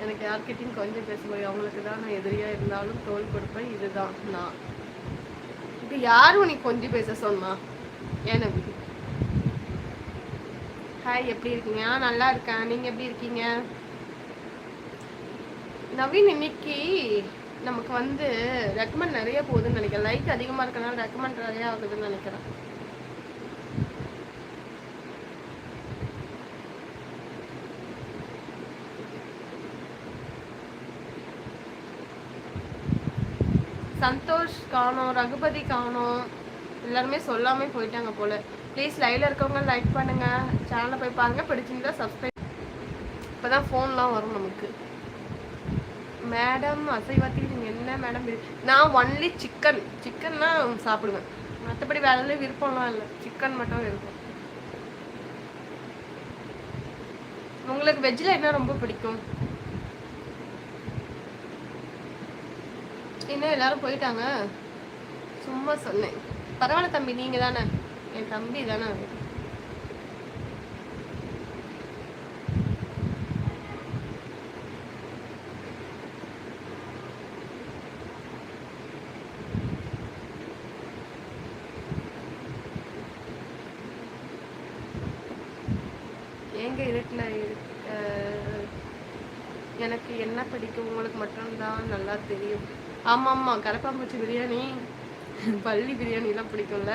எனக்கு யார்கிட்டையும் கொஞ்சம் பேச முடியும். அவங்களுக்கு தான் நான் எதிரியாக இருந்தாலும் தோல் கொடுப்பேன். இதுதான் நான். இப்போ யாரும் உனக்கு கொஞ்சம் பேச சொன்னா? ஏன் நவி? ஹாய், எப்படி இருக்கீங்க? நல்லா இருக்கேன். நீங்கள் எப்படி இருக்கீங்க? நவீன், இன்னைக்கு நமக்கு வந்து ரெக்கமெண்ட் நிறைய போகுதுன்னு நினைக்கிறேன். லைக் அதிகமாக இருக்கனால ரெக்கமெண்ட் நிறைய ஆகுதுன்னு நினைக்கிறேன். சந்தோஷ் காணோம், ரகுபதி காணோம், எல்லாருமே சொல்லாமே போயிட்டாங்க போல. ப்ளீஸ் லைவ்ல இருக்கவங்க லைக் பண்ணுங்க, சேனலை போய் பாருங்க, பிடிச்சிருந்தா சப்ஸ்கிரைப். இப்போதான் ஃபோன்லாம் வரும் நமக்கு. மேடம் அசைவத்தில் நீங்கள் என்ன மேடம்? நான் ஒன்லி சிக்கன்னா சாப்பிடுவேன், மற்றபடி வேலையில விருப்பம்லாம் இல்லை. சிக்கன் மட்டும் இருக்கும். உங்களுக்கு வெஜ்ஜில் என்ன ரொம்ப பிடிக்கும்? இன்னும் எல்லாரும் போயிட்டாங்க, சும்மா சொன்னேன். பரவாயில்ல தம்பி, நீங்க தானே என் தம்பி தானே. எங்க இருட்டுல எனக்கு என்ன பிடிக்கும் உங்களுக்கு மட்டும்தான் நல்லா தெரியும். ஆமா ஆமா, கரப்பாம்பூச்சி பிரியாணி, பள்ளி பிரியாணி எல்லாம் பிடிக்கும்ல.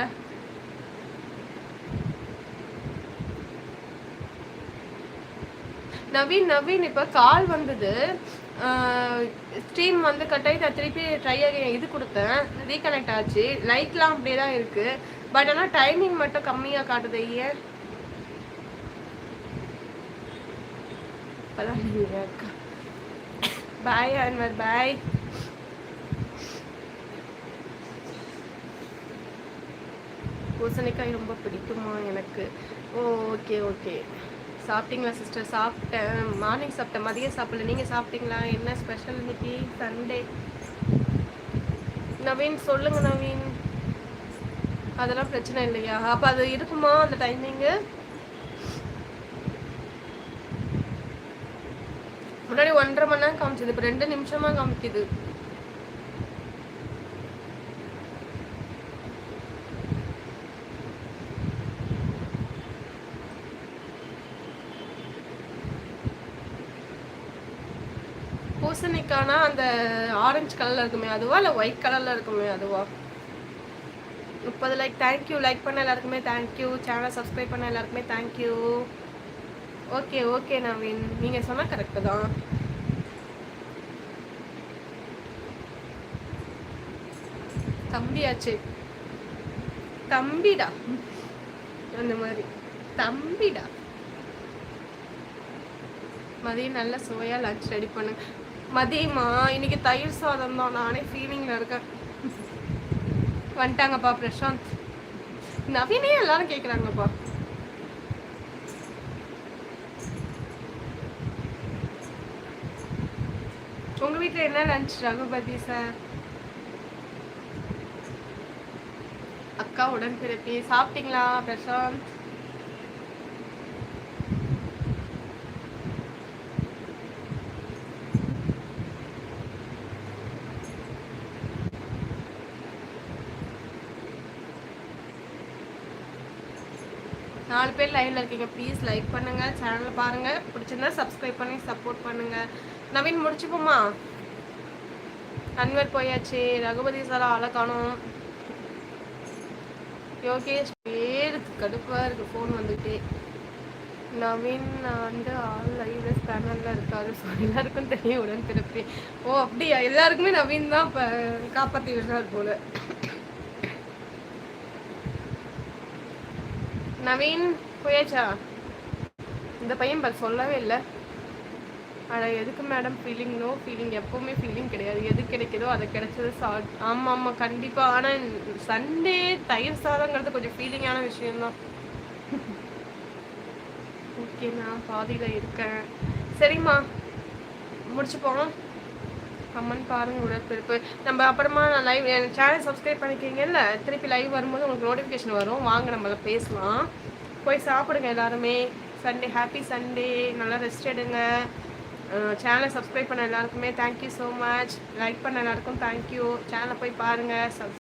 நவீன் இப்ப கால் வந்தது, ஸ்ட்ரீம் வந்து கட் ஆகி திருப்பி ட்ரை ஆகி இது கொடுத்தேன், ரீகனெக்ட் ஆச்சு. லைட்லாம் அப்படியே தான் இருக்கு, பட் ஆனால் டைமிங் மட்டும் கம்மியாக காட்டுது. ஏன்? பாய் அன்வர், பாய். பூசணிக்காய் ரொம்ப பிடிக்குமா? எனக்கு ஓகே ஓகே. சாப்பிட்டீங்களா சிஸ்டர்? சாப்பிட்டேன், மார்னிங் சாப்பிட்டேன், மதியம் சாப்பிடல. நீங்கள் சாப்பிட்டீங்களா? என்ன ஸ்பெஷல் இன்னைக்கு சண்டே? நவீன் சொல்லுங்க நவீன். அதெல்லாம் பிரச்சனை இல்லையா? அப்போ அது இருக்குமா அந்த டைமிங்கு? முன்னாடி 1.5 மணி நேரம் காமிச்சது, இப்போ 2 நிமிஷமா காமிக்குது. பூசணிக்கானா அந்த ஆரஞ்சு கலர்ல இருக்குமே அதுவா, இல்லை ஒயிட் கலர்ல இருக்குமே அதுவா? 30 லைக். தேங்க்யூ. லைக் பண்ண எல்லாருக்குமே தேங்க்யூ. சேனலை சப்ஸ்கிரைப் பண்ண எல்லாருக்குமே தேங்க்யூ. ஓகே ஓகே நவீன், நீங்கள் சொன்னால் கரெக்டு தான். தம்பியாச்சு, தம்பிடா, அந்த மாதிரி தம்பிடா. மதியம் நல்ல சுவையாக லஞ்ச் ரெடி பண்ணுங்க. மதியமா இன்னைக்கு தயிர் சாதம் தான். நானே ஃபீலிங்கில் இருக்கேன். வந்துட்டாங்கப்பா பிரசாந்த், நவீனே எல்லாரும் கேட்குறாங்கப்பா. உங்க வீட்டில் என்ன லஞ்ச் ரகுபதி சார்? அக்கா உடன்பிறப்பி சாப்பிட்டீங்களா பிரசாந்த்? நாலு பேர் லைவ்ல இருக்கீங்க, ப்ளீஸ் லைக் பண்ணுங்க, சேனலை பாருங்க, பிடிச்சிருந்தா சப்ஸ்கிரைப் பண்ணி சப்போர்ட் பண்ணுங்க. நவீன் முடிச்சுப்போமா? அன்வர் போயாச்சு, ரகுபதி சார் ஆளை காணும். யோகேஷ் பேரு கடுப்பா இருக்கு, ஃபோன் வந்துட்டே. நவீன் வந்து ஆல் லைவ்ல ஸ்பேனர்ல இருக்காரு, எல்லாருக்கும் தெரியும் உடன்பிறப்பே. ஓ அப்படியா? எல்லாருக்குமே நவீன் தான் இப்போ காப்பாற்றி விடுறாரு போல. நவீன் போயாச்சா? இந்த பையன் சொல்லவே இல்லை. ஆனால் எதுக்கு மேடம் ஃபீலிங்? நோ ஃபீலிங், எப்போவுமே ஃபீலிங் கிடையாது. எது கிடைக்குதோ அதை கிடைச்சது ஆமாம் ஆமாம் கண்டிப்பாக. ஆனால் சண்டே தயிர் சாதங்கிறது கொஞ்சம் ஃபீலிங்கான விஷயம்தான். ஓகே, நான் பாதியில் இருக்கேன். சரிம்மா, முடிச்சுப்போம். கமெண்ட் பாருங்கள் உடற்பிறப்பு. நம்ம அப்புறமா நான் லைவ் என் சேனல் சப்ஸ்கிரைப் பண்ணிக்கிங்கல்ல, திருப்பி லைவ் வரும்போது உங்களுக்கு நோட்டிஃபிகேஷன் வரும். வாங்க நம்மள பேசலாம். போய் சாப்பிடுங்க எல்லாருமே. சண்டே ஹாப்பி சண்டே, நல்லா ரெஸ்ட் எடுங்க. சேனலை சப்ஸ்கிரைப் பண்ண எல்லாருக்குமே தேங்க்யூ ஸோ மச். லைக் பண்ண எல்லாருக்கும் தேங்க்யூ. சேனலை போய் பாருங்கள்.